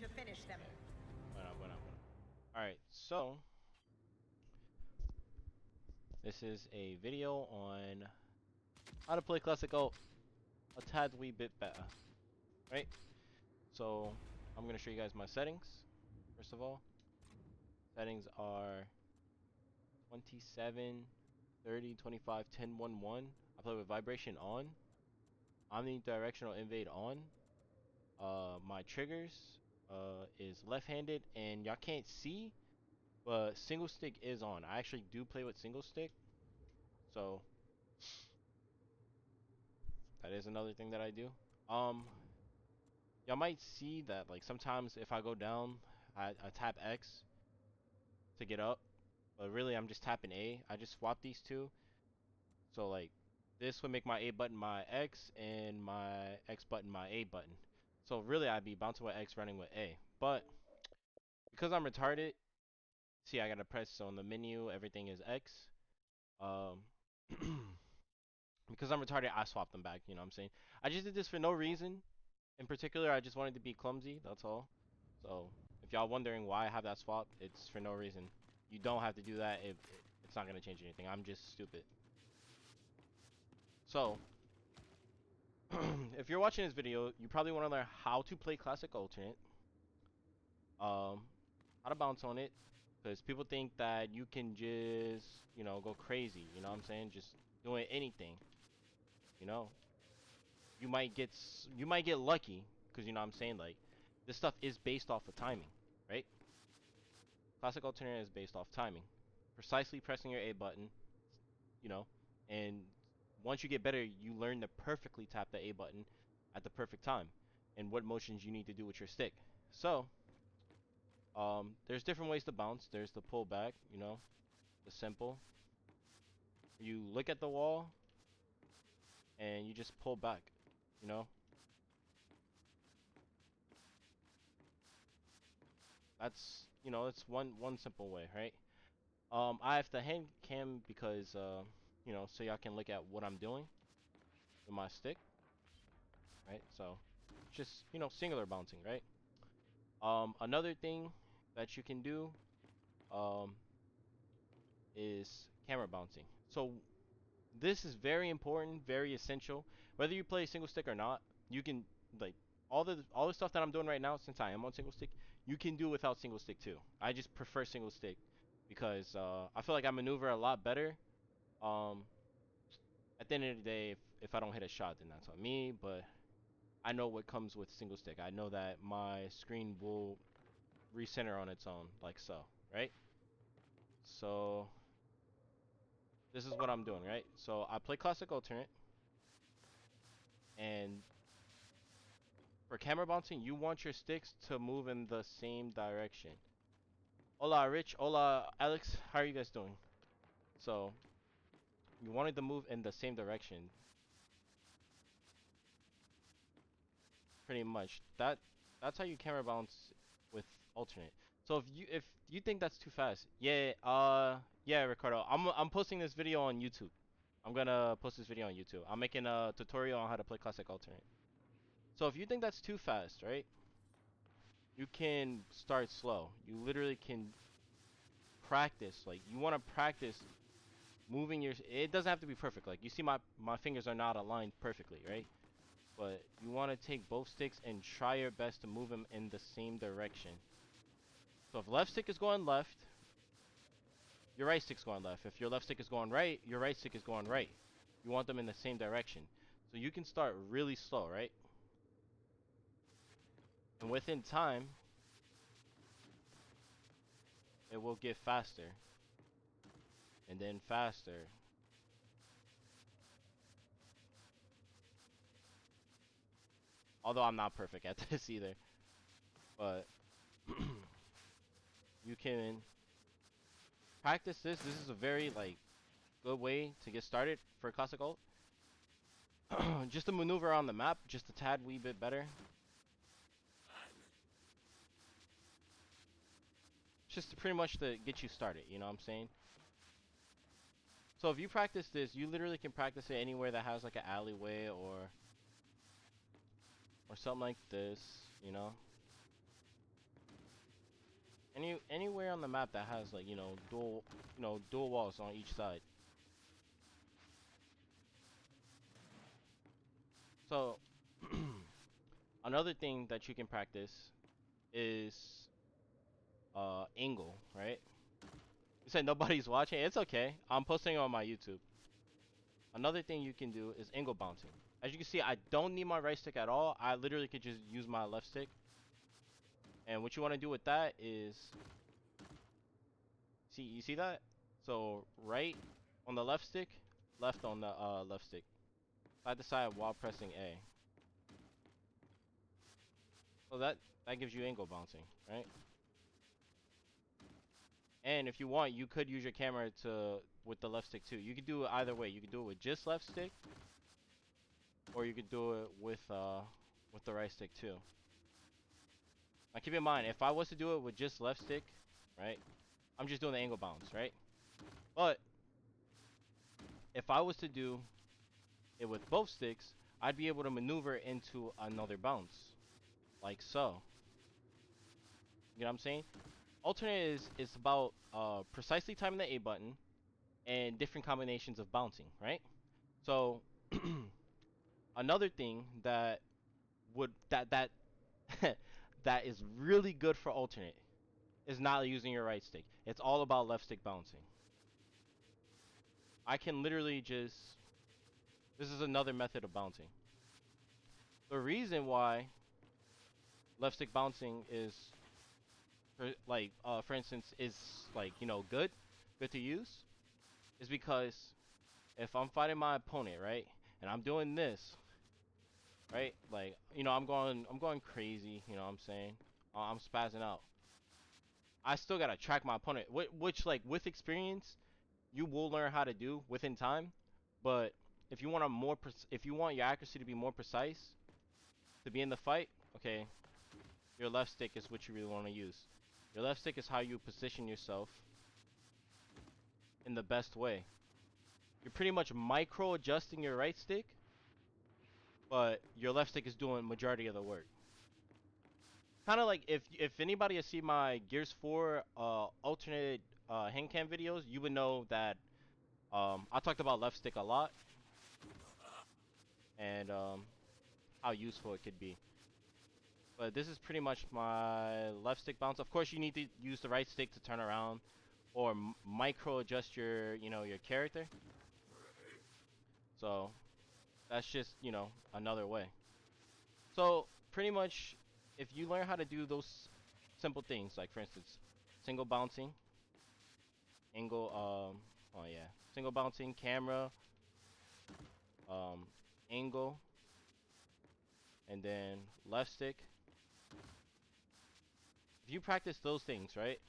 to finish them. Alright, so this is a video on how to play Classic Ult a tad wee bit better. Right? So I'm gonna show you guys my settings. First of all, settings are 27, 30, 25, 10, 1, 1. I play with vibration on, omnidirectional invade on. My triggers is left-handed, and y'all can't see, but single stick is on. I actually do play with single stick, so that is another thing that I do. Um, y'all might see that like sometimes if I go down, I tap X to get up, but really I'm just tapping A. I just swap these two, so like this would make my A button my X and my X button my A button. So really I'd be bouncing with X, running with A. But because I'm retarded, see I gotta press on the menu, everything is X. Um, because I'm retarded, I swapped them back. You know what I'm saying? I just did this for no reason. In particular, I just wanted to be clumsy. That's all. So if y'all wondering why I have that swap, it's for no reason. You don't have to do that if it's not gonna change anything. I'm just stupid. So if you're watching this video, you probably want to learn how to play classic alternate. How to bounce on it, because people think that you can just, you know, go crazy. You know what I'm saying? Just doing anything. You know, you might get lucky, because you know what I'm saying, like this stuff is based off of timing, right? Classic alternate is based off timing, precisely pressing your A button, you know, and once you get better, you learn to perfectly tap the A button at the perfect time and what motions you need to do with your stick. So there's different ways to bounce. There's the pull back, you know, the simple, you look at the wall and you just pull back, you know. That's, you know, it's one simple way, right? I have the hand cam because, you know, so y'all can look at what I'm doing with my stick, right? So, just, you know, singular bouncing, right? Another thing that you can do, um, is camera bouncing. So, this is very important, very essential. Whether you play single stick or not, you can, like, all the stuff that I'm doing right now, since I am on single stick, you can do without single stick too. I just prefer single stick because I feel like I maneuver a lot better. Um, at the end of the day, if I don't hit a shot, then that's on me. But I know what comes with single stick. I know that my screen will recenter on its own, like so, right? So this is what I'm doing, right? So I play classic alternate, and for camera bouncing, you want your sticks to move in the same direction. Hola, Rich. Hola, Alex. How are you guys doing? So you wanted to move in the same direction, pretty much. That's how you camera bounce with alternate. So if you think that's too fast, yeah, Ricardo. I'm posting this video on YouTube. I'm gonna post this video on YouTube. I'm making a tutorial on how to play classic alternate. So if you think that's too fast, right? You can start slow. You literally can practice. Like you want to practice moving your. It doesn't have to be perfect. Like you see, my fingers are not aligned perfectly, right? But you want to take both sticks and try your best to move them in the same direction. So if left stick is going left, your right stick's going left. If your left stick is going right, your right stick is going right. You want them in the same direction. So you can start really slow, right? And within time, it will get faster. And then faster. Although I'm not perfect at this either. But you can practice this. This is a very like good way to get started for classic ult. Just to maneuver on the map, just a tad wee bit better. Just to pretty much to get you started, you know what I'm saying? So if you practice this, you literally can practice it anywhere that has like an alleyway or something like this, you know? Anywhere on the map that has like, dual walls on each side. So another thing that you can practice is angle, right? You said nobody's watching. It's okay. I'm posting it on my YouTube. Another thing you can do is angle bouncing. As you can see, I don't need my right stick at all. I literally could just use my left stick. And what you want to do with that is, you see that? So right on the left stick, left on the left stick, side to side while pressing A. So that gives you angle bouncing, right? And if you want, you could use your camera with the left stick too. You could do it either way. You could do it with just left stick, or you could do it with the right stick too. Now keep in mind, if I was to do it with just left stick, right? I'm just doing the angle bounce, right? But if I was to do it with both sticks, I'd be able to maneuver into another bounce, like so. You know what I'm saying? Alternate is about precisely timing the A button and different combinations of bouncing, right? So another thing that would that that is really good for alternate is not using your right stick. It's all about left stick bouncing. I can literally just, this is another method of bouncing. The reason why left stick bouncing is for instance, is like, good to use, is because if I'm fighting my opponent, right, and I'm doing this, right, like, I'm going crazy, you know what I'm saying? I'm spazzing out. I still gotta track my opponent, which like with experience, you will learn how to do within time. But if you want if you want your accuracy to be more precise, to be in the fight, okay, your left stick is what you really want to use. Your left stick is how you position yourself in the best way. You're pretty much micro adjusting your right stick, but your left stick is doing majority of the work. Kind of like if anybody has seen my Gears 4 alternate Handcam videos, you would know that I talked about left stick a lot and how useful it could be. But this is pretty much my left stick bounce. Of course, you need to use the right stick to turn around or micro adjust your character. So that's just, another way. So pretty much, if you learn how to do those simple things, like for instance, single bouncing, angle, single bouncing, camera, angle, and then left stick. If you practice those things, right,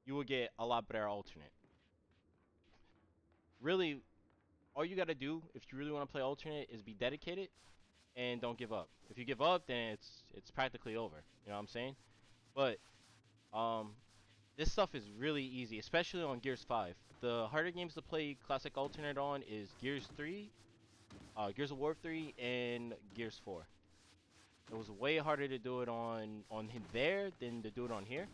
you will get a lot better alternate. Really, all you gotta do if you really want to play alternate is be dedicated and don't give up. If you give up, then it's practically over. You know what I'm saying? But this stuff is really easy, especially on Gears 5. The harder games to play classic alternate on is Gears 3, Gears of War 3, and Gears 4. It was way harder to do it on there than to do it on here.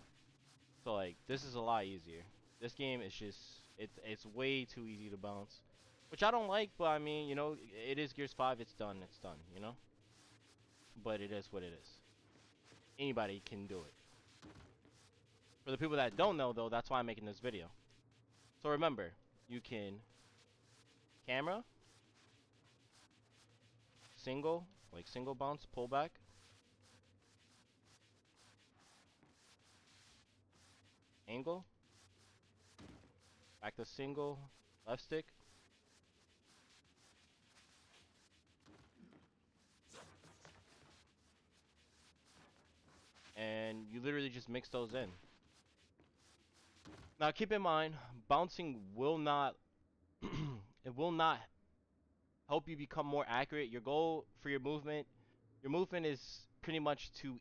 So like this is a lot easier. This game is just it's way too easy to bounce, which I don't like. But I mean, it is Gears 5. It's done. It's done. But it is what it is. Anybody can do it. For the people that don't know though, that's why I'm making this video. So remember, you can camera, single bounce, pull back, angle, back to single, left stick, and you literally just mix those in. Now keep in mind, bouncing will not it will not help you become more accurate. Your goal for your movement is pretty much to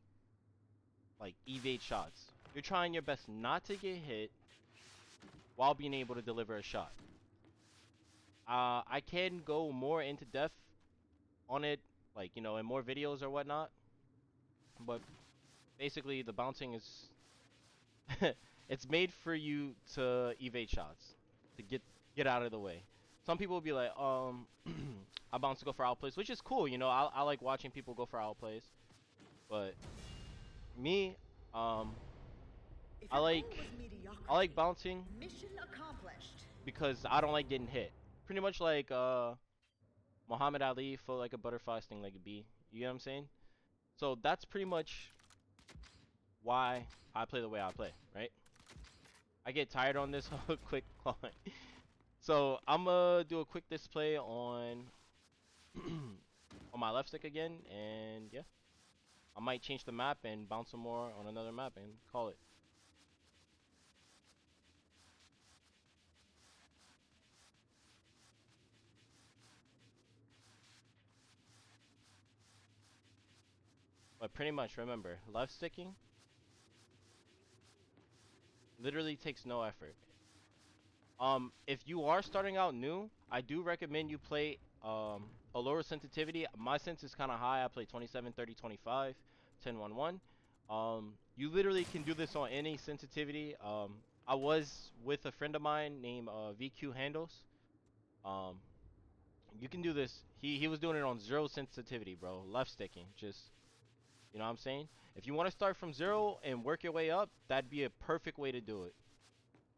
like evade shots. You're trying your best not to get hit while being able to deliver a shot. I can go more into depth on it, like in more videos or whatnot. But basically, the bouncing is It's made for you to evade shots, to get out of the way. Some people will be like, I bounce to go for outplays, which is cool, you know. I like watching people go for outplays, but me, um, If I your goal like was I like mediocrity, bouncing mission accomplished. because I don't like getting hit. Pretty much like Muhammad Ali for like a butterfly sting like a bee. You know what I'm saying? So that's pretty much why I play the way I play, right? I get tired on this quick climb. So I'm gonna do a quick display on on my left stick again, and yeah, I might change the map and bounce some more on another map and call it. But pretty much remember, left sticking literally takes no effort. If you are starting out new, I do recommend you play a lower sensitivity. My sense is kind of high. I play 27, 30, 25, 10, 1, 1. You literally can do this on any sensitivity. I was with a friend of mine named VQ Handles. Um, you can do this. He was doing it on zero sensitivity, bro. Left sticking, just you know what I'm saying. If you want to start from zero and work your way up, that'd be a perfect way to do it.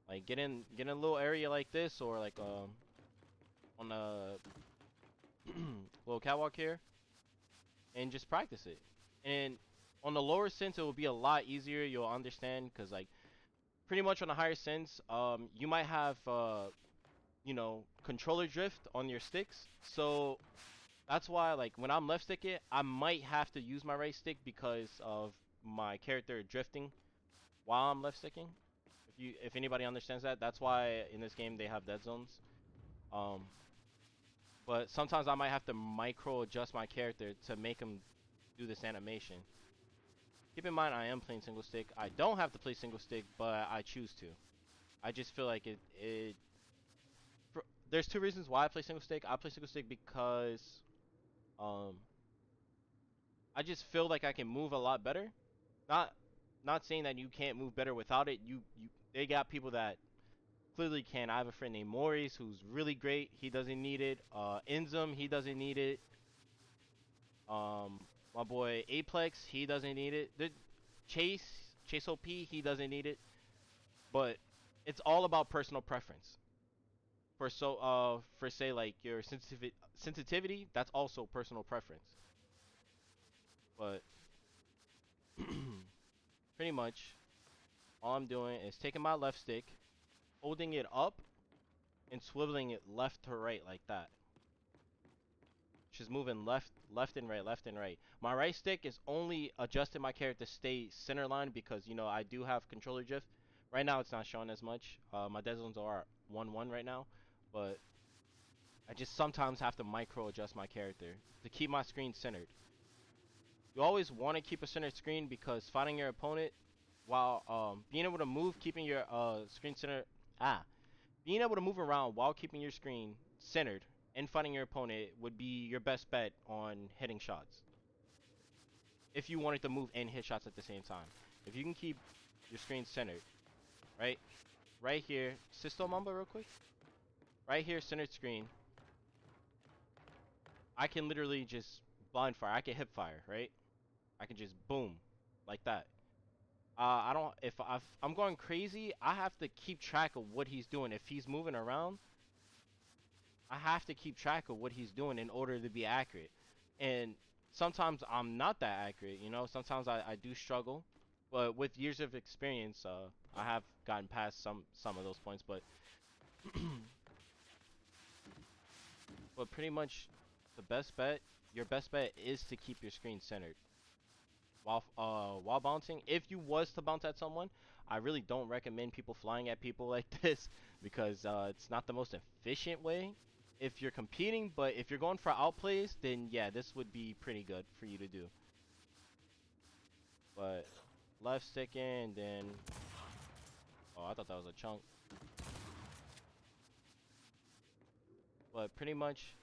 Like get in a little area like this, or like on a little catwalk here, and just practice it. And on the lower sense, it will be a lot easier. You'll understand because like pretty much on the higher sense, you might have you know, controller drift on your sticks. So that's why like when I'm left sticking, I might have to use my right stick because of my character drifting while I'm left sticking. If anybody understands that, that's why in this game they have dead zones. Um, but sometimes I might have to micro adjust my character to make him do this animation. Keep in mind I am playing single stick. I don't have to play single stick, but I choose to. I just feel like there's two reasons why I play single stick. I play single stick because um I just feel like I can move a lot better. Not not saying that you can't move better without it. You they got people that clearly can. I have a friend named Maurice who's really great. He doesn't need it. Inzum, he doesn't need it. My boy Aplex, he doesn't need it. Chase, Chase OP, he doesn't need it. But it's all about personal preference. For say like your sensitivity, that's also personal preference. But pretty much all I'm doing is taking my left stick, holding it up, and swiveling it left to right like that. Just moving left and right, left and right. My right stick is only adjusting my character to stay center line because you know I do have controller drift. Right now it's not showing as much. My dead zones are 1-1 right now, but I just sometimes have to micro adjust my character to keep my screen centered. You always want to keep a centered screen because fighting your opponent while being able to move, keeping your screen center being able to move around while keeping your screen centered and fighting your opponent would be your best bet on hitting shots. If you wanted to move and hit shots at the same time. If you can keep your screen centered, right? Right here, Sisto Mamba real quick. Right here, centered screen. I can literally just blind fire. I can hip fire, right? I can just boom, like that. I don't, if I'm going crazy, I have to keep track of what he's doing. If he's moving around, I have to keep track of what he's doing in order to be accurate. And sometimes I'm not that accurate, you know. Sometimes I do struggle, but with years of experience, I have gotten past some of those points. But but pretty much the best bet, your best bet is to keep your screen centered while bouncing. If you was to bounce at someone, I really don't recommend people flying at people like this because it's not the most efficient way if you're competing. But if you're going for outplays, then yeah, this would be pretty good for you to do. But left stick in, then oh, I thought that was a chunk. But pretty much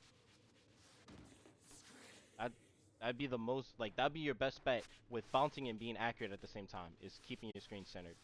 that that'd be the most like that'd be your best bet with bouncing and being accurate at the same time is keeping your screen centered.